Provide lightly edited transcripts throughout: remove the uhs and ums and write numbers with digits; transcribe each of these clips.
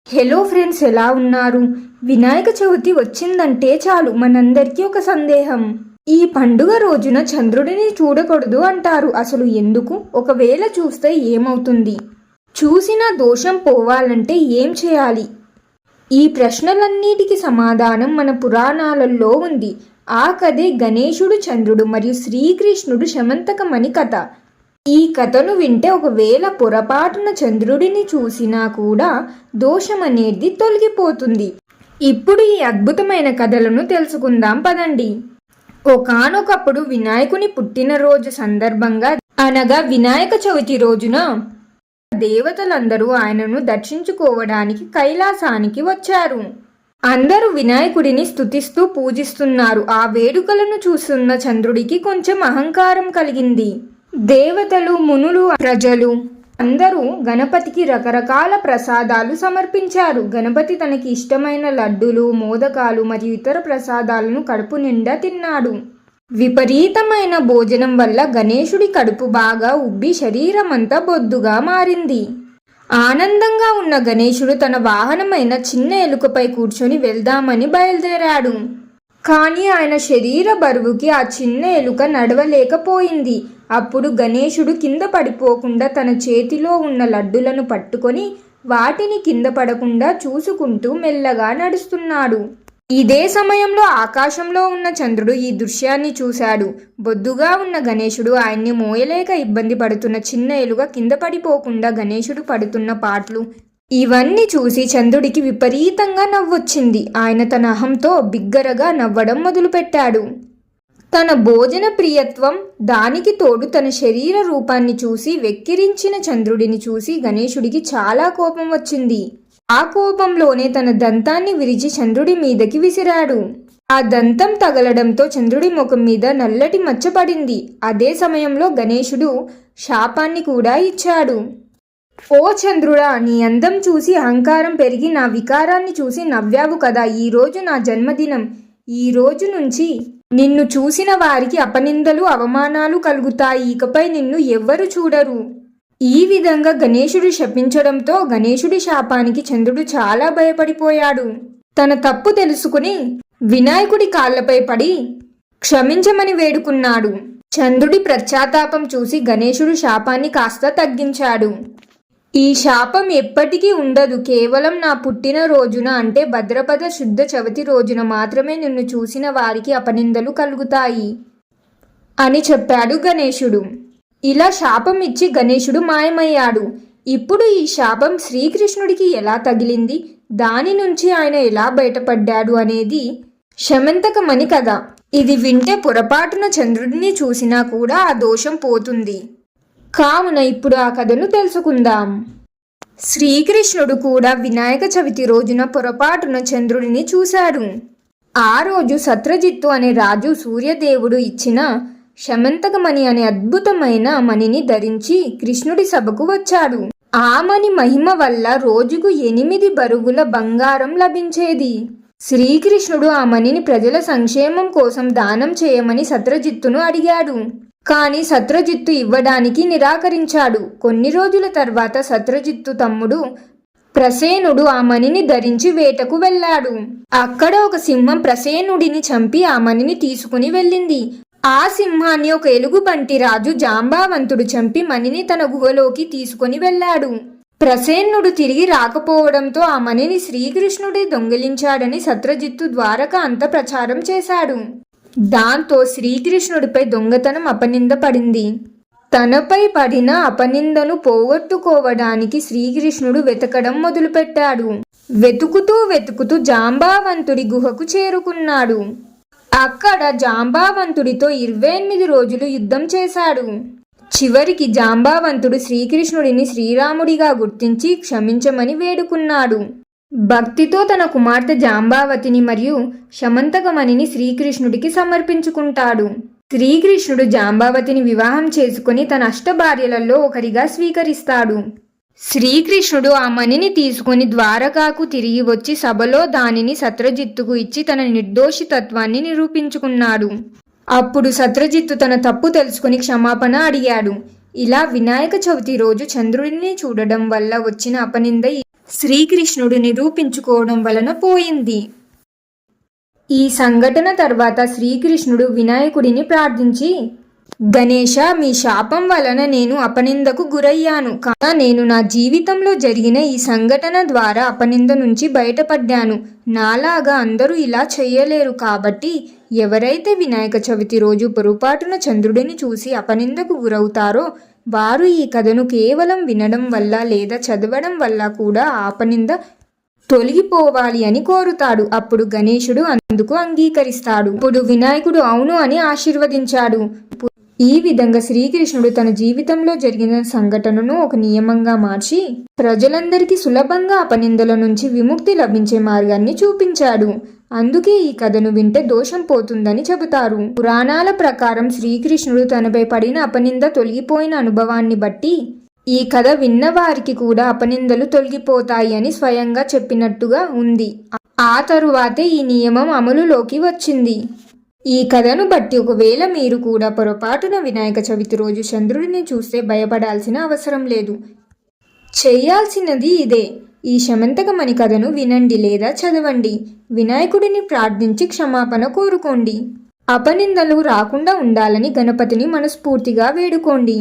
Hello friends, ఎలా ఉన్నారు? వినాయక చవితి వచ్చిందంటే చాలు మనందరికీ ఒక సందేహం. ఈ పండుగ రోజున చంద్రుడిని చూడకూడదు అంటారు. అసలు ఎందుకు? ఒకవేళ చూస్తే ఏమవుతుంది? చూసిన దోషం పోవాలంటే ఏం చేయాలి? ఈ ప్రశ్నలన్నిటికీ సమాధానం మన పురాణాలలో ఉంది. ఆ కథే గణేశుడు, చంద్రుడు మరియు శ్రీకృష్ణుడు శమంతకమణి కథ. ఈ కథను వింటే ఒకవేళ పొరపాటున చంద్రుడిని చూసినా కూడా దోషం అనేది తొలగిపోతుంది. ఇప్పుడు ఈ అద్భుతమైన కథలను తెలుసుకుందాం పదండి. ఒకానొకప్పుడు వినాయకుని పుట్టినరోజు సందర్భంగా, అనగా వినాయక చవితి రోజున దేవతలందరూ ఆయనను దర్శించుకోవడానికి కైలాసానికి వచ్చారు. అందరూ వినాయకుడిని స్తుతిస్తూ పూజిస్తున్నారు. ఆ వేడుకలను చూస్తున్న చంద్రుడికి కొంచెం అహంకారం కలిగింది. దేవతలు, మునులు, ప్రజలు అందరూ గణపతికి రకరకాల ప్రసాదాలు సమర్పించారు. గణపతి తనకి ఇష్టమైన లడ్డులు, మోదకాలు మరియు ఇతర ప్రసాదాలను కడుపు నిండా తిన్నాడు. విపరీతమైన భోజనం వల్ల గణేశుడి కడుపు బాగా ఉబ్బి శరీరమంతా బొద్దుగా మారింది. ఆనందంగా ఉన్న గణేశుడు తన వాహనమైన చిన్న ఎలుకపై కూర్చొని వెళ్దామని బయలుదేరాడు. కానీ ఆయన శరీర బరువుకి ఆ చిన్న ఎలుక నడవలేకపోయింది. అప్పుడు గణేశుడు కింద పడిపోకుండా తన చేతిలో ఉన్న లడ్డులను పట్టుకొని వాటిని కింద పడకుండా చూసుకుంటూ మెల్లగా నడుస్తున్నాడు. ఇదే సమయంలో ఆకాశంలో ఉన్న చంద్రుడు ఈ దృశ్యాన్ని చూశాడు. బొద్దుగా ఉన్న గణేశుడు ఆయన్ని మోయలేక ఇబ్బంది పడుతున్న చిన్న ఎలుక కింద పడిపోకుండా గణేశుడు పడుతున్న పాటలు ఇవన్నీ చూసి చంద్రుడికి విపరీతంగా నవ్వొచ్చింది. ఆయన తన అహంతో బిగ్గరగా నవ్వడం మొదలుపెట్టాడు. తన భోజన ప్రియత్వం, దానికి తోడు తన శరీర రూపాన్ని చూసి వెక్కిరించిన చంద్రుడిని చూసి గణేశుడికి చాలా కోపం వచ్చింది. ఆ కోపంలోనే తన దంతాన్ని విరిచి చంద్రుడి మీదకి విసిరాడు. ఆ దంతం తగలడంతో చంద్రుడి ముఖం మీద నల్లటి మచ్చ పడింది. అదే సమయంలో గణేశుడు శాపాన్ని కూడా ఇచ్చాడు. ఓ చంద్రుడా, నీ అందం చూసి అహంకారం పెరిగి నా వికారాన్ని చూసి నవ్వావు కదా. ఈరోజు నా జన్మదినం. ఈ రోజు నుంచి నిన్ను చూసిన వారికి అపనిందలు, అవమానాలు కలుగుతాయి. ఇకపై నిన్ను ఎవ్వరు చూడరు. ఈ విధంగా గణేశుడు శపించడంతో గణేశుడి శాపానికి చంద్రుడు చాలా భయపడిపోయాడు. తన తప్పు తెలుసుకుని వినాయకుడి కాళ్లపై పడి క్షమించమని వేడుకున్నాడు. చంద్రుడి పశ్చాత్తాపం చూసి గణేశుడు శాపాన్ని కాస్త తగ్గించాడు. ఈ శాపం ఎప్పటికీ ఉండదు. కేవలం నా పుట్టిన రోజున, అంటే భద్రపద శుద్ధ చవితి రోజున మాత్రమే నిన్ను చూసిన వారికి అపనిందలు కలుగుతాయి అని చెప్పాడు గణేశుడు. ఇలా శాపం ఇచ్చి గణేశుడు మాయమయ్యాడు. ఇప్పుడు ఈ శాపం శ్రీకృష్ణుడికి ఎలా తగిలింది, దాని నుంచి ఆయన ఎలా బయటపడ్డాడు అనేది శమంతకమణి కథ. ఇది వింటే పొరపాటున చంద్రుడిని చూసినా కూడా ఆ దోషం పోతుంది. కావున ఇప్పుడు ఆ కథను తెలుసుకుందాం. శ్రీకృష్ణుడు కూడా వినాయక చవితి రోజున పొరపాటున చంద్రుడిని చూశాడు. ఆ రోజు సత్రజిత్తు అనే రాజు సూర్యదేవుడు ఇచ్చిన శమంతకమణి అనే అద్భుతమైన మణిని ధరించి కృష్ణుడి సభకు వచ్చాడు. ఆ మణి మహిమ వల్ల రోజుకు 8 బరువుల బంగారం లభించేది. శ్రీకృష్ణుడు ఆ మణిని ప్రజల సంక్షేమం కోసం దానం చేయమని సత్రజిత్తును అడిగాడు. కానీ సత్రజిత్తు ఇవ్వడానికి నిరాకరించాడు. కొన్ని రోజుల తర్వాత సత్రజిత్తు తమ్ముడు ప్రసేనుడు ఆ మణిని ధరించి వేటకు వెళ్ళాడు. అక్కడ ఒక సింహం ప్రసేనుడిని చంపి ఆ మణిని తీసుకుని వెళ్ళింది. ఆ సింహాన్ని ఒక ఎలుగుబంటి రాజు జాంబావంతుడు చంపి మణిని తన గుహలోకి తీసుకుని వెళ్ళాడు. ప్రసేనుడు తిరిగి రాకపోవడంతో ఆ మణిని శ్రీకృష్ణుడే దొంగిలించాడని సత్రజిత్తు ద్వారక అంత ప్రచారం చేశాడు. దాంతో శ్రీకృష్ణుడిపై దొంగతనం అపనింద పడింది. తనపై పడిన అపనిందను పోగొట్టుకోవడానికి శ్రీకృష్ణుడు వెతకడం మొదలుపెట్టాడు. వెతుకుతూ జాంబావంతుడి గుహకు చేరుకున్నాడు. అక్కడ జాంబావంతుడితో 28 రోజులు యుద్ధం చేశాడు. చివరికి జాంబావంతుడు శ్రీకృష్ణుడిని శ్రీరాముడిగా గుర్తించి క్షమించమని వేడుకున్నాడు. భక్తితో తన కుమార్తె జాంబావతిని మరియు శమంతకమణిని శ్రీకృష్ణుడికి సమర్పించుకుంటాడు. శ్రీకృష్ణుడు జాంబావతిని వివాహం చేసుకుని తన అష్టభార్యలలో ఒకరిగా స్వీకరిస్తాడు. శ్రీకృష్ణుడు ఆ మణిని తీసుకుని ద్వారకాకు తిరిగి వచ్చి సభలో దానిని సత్రజిత్తుకు ఇచ్చి తన నిర్దోషితత్వాన్ని నిరూపించుకున్నాడు. అప్పుడు సత్రజిత్తు తన తప్పు తెలుసుకుని క్షమాపణ అడిగాడు. ఇలా వినాయక చవితి రోజు చంద్రుడిని చూడడం వల్ల వచ్చిన అపనింద శ్రీకృష్ణుడు నిరూపించుకోవడం వలన పోయింది. ఈ సంఘటన తర్వాత శ్రీకృష్ణుడు వినాయకుడిని ప్రార్థించి, గణేశ, మీ శాపం వలన నేను అపనిందకు గురయ్యాను. కాగా నేను నా జీవితంలో జరిగిన ఈ సంఘటన ద్వారా అపనింద నుంచి బయటపడ్డాను. నాలాగా అందరూ ఇలా చేయలేరు. కాబట్టి ఎవరైతే వినాయక చవితి రోజు పొరపాటున చంద్రుడిని చూసి అపనిందకు గురవుతారో వారు ఈ కథను కేవలం వినడం వల్ల లేదా చదవడం వల్ల కూడా అపనింద తొలగిపోవాలి అని కోరుతాడు. అప్పుడు గణేశుడు అందుకు అంగీకరిస్తాడు. ఇప్పుడు వినాయకుడు అవును అని ఆశీర్వదించాడు. ఈ విధంగా శ్రీకృష్ణుడు తన జీవితంలో జరిగిన సంఘటనను ఒక నియమంగా మార్చి ప్రజలందరికీ సులభంగా అపనిందల నుంచి విముక్తి లభించే మార్గాన్ని చూపించాడు. అందుకే ఈ కథను వింటే దోషం పోతుందని చెబుతారు. పురాణాల ప్రకారం శ్రీకృష్ణుడు తనపై పడిన అపనింద తొలగిపోయిన అనుభవాన్ని బట్టి ఈ కథ విన్నవారికి కూడా అపనిందలు తొలగిపోతాయి అని స్వయంగా చెప్పినట్టుగా ఉంది. ఆ తరువాతే ఈ నియమం అమలులోకి వచ్చింది. ఈ కథను బట్టి ఒకవేళ మీరు కూడా పొరపాటున వినాయక చవితి రోజు చంద్రుడిని చూస్తే భయపడాల్సిన అవసరం లేదు. చేయాల్సినది ఇదే: ఈ శమంతకమణి కథను వినండి లేదా చదవండి. వినాయకుడిని ప్రార్థించి క్షమాపణ కోరుకోండి. అపనిందలు రాకుండా ఉండాలని గణపతిని మనస్ఫూర్తిగా వేడుకోండి.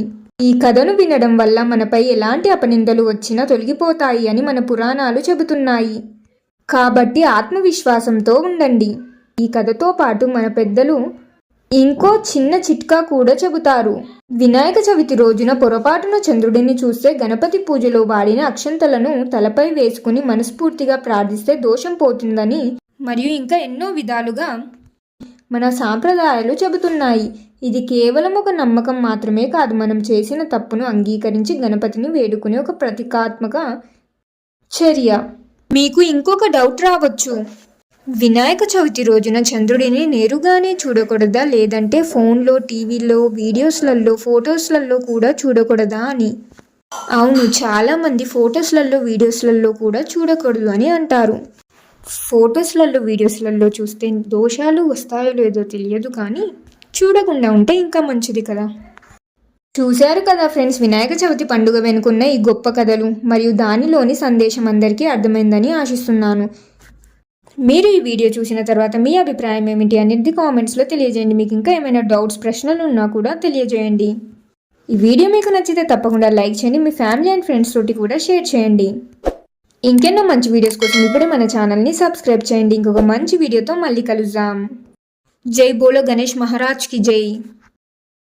ఈ కథను వినడం వల్ల మనపై ఎలాంటి అపనిందలు వచ్చినా తొలగిపోతాయి అని మన పురాణాలు చెబుతున్నాయి. కాబట్టి ఆత్మవిశ్వాసంతో ఉండండి. ఈ కథతో పాటు మన పెద్దలు ఇంకో చిన్న చిట్కా కూడా చెబుతారు. వినాయక చవితి రోజున పొరపాటున చంద్రుడిని చూస్తే గణపతి పూజలో వాడిన అక్షంతలను తలపై వేసుకుని మనస్ఫూర్తిగా ప్రార్థిస్తే దోషం పోతుందని మరియు ఇంకా ఎన్నో విధాలుగా మన సాంప్రదాయాలు చెబుతున్నాయి. ఇది కేవలం ఒక నమ్మకం మాత్రమే కాదు, మనం చేసిన తప్పును అంగీకరించి గణపతిని వేడుకునే ఒక ప్రతీకాత్మక చర్య. మీకు ఇంకొక డౌట్ రావచ్చు, వినాయక చవితి రోజున చంద్రుడిని నేరుగానే చూడకూడదా, లేదంటే ఫోన్లో, టీవీలో, వీడియోస్లలో, ఫొటోస్లలో కూడా చూడకూడదా అని. అవును, చాలామంది ఫొటోస్లలో, వీడియోస్లలో కూడా చూడకూడదు అని అంటారు. ఫొటోస్లలో, వీడియోస్లలో చూస్తే దోషాలు వస్తాయో లేదో తెలియదు, కానీ చూడకుండా ఉంటే ఇంకా మంచిది కదా. చూశారు కదా ఫ్రెండ్స్, వినాయక చవితి పండుగ వెనుకున్న ఈ గొప్ప కథలు మరియు దానిలోని సందేశం అందరికీ అర్థమైందని ఆశిస్తున్నాను. మీరు ఈ వీడియో చూసిన తర్వాత మీ అభిప్రాయం ఏమిటి అనేది కామెంట్స్లో తెలియజేయండి. మీకు ఇంకా ఏమైనా డౌట్స్, ప్రశ్నలు ఉన్నా కూడా తెలియజేయండి. ఈ వీడియో మీకు నచ్చితే తప్పకుండా లైక్ చేయండి. మీ ఫ్యామిలీ అండ్ ఫ్రెండ్స్ తోటి కూడా షేర్ చేయండి. ఇంకెన్నో మంచి వీడియోస్ కోసం ఇప్పుడే మన ఛానల్ని సబ్స్క్రైబ్ చేయండి. ఇంకొక మంచి వీడియోతో మళ్ళీ కలుద్దాం. జై బోలో గణేష్ మహారాజ్ కి జై.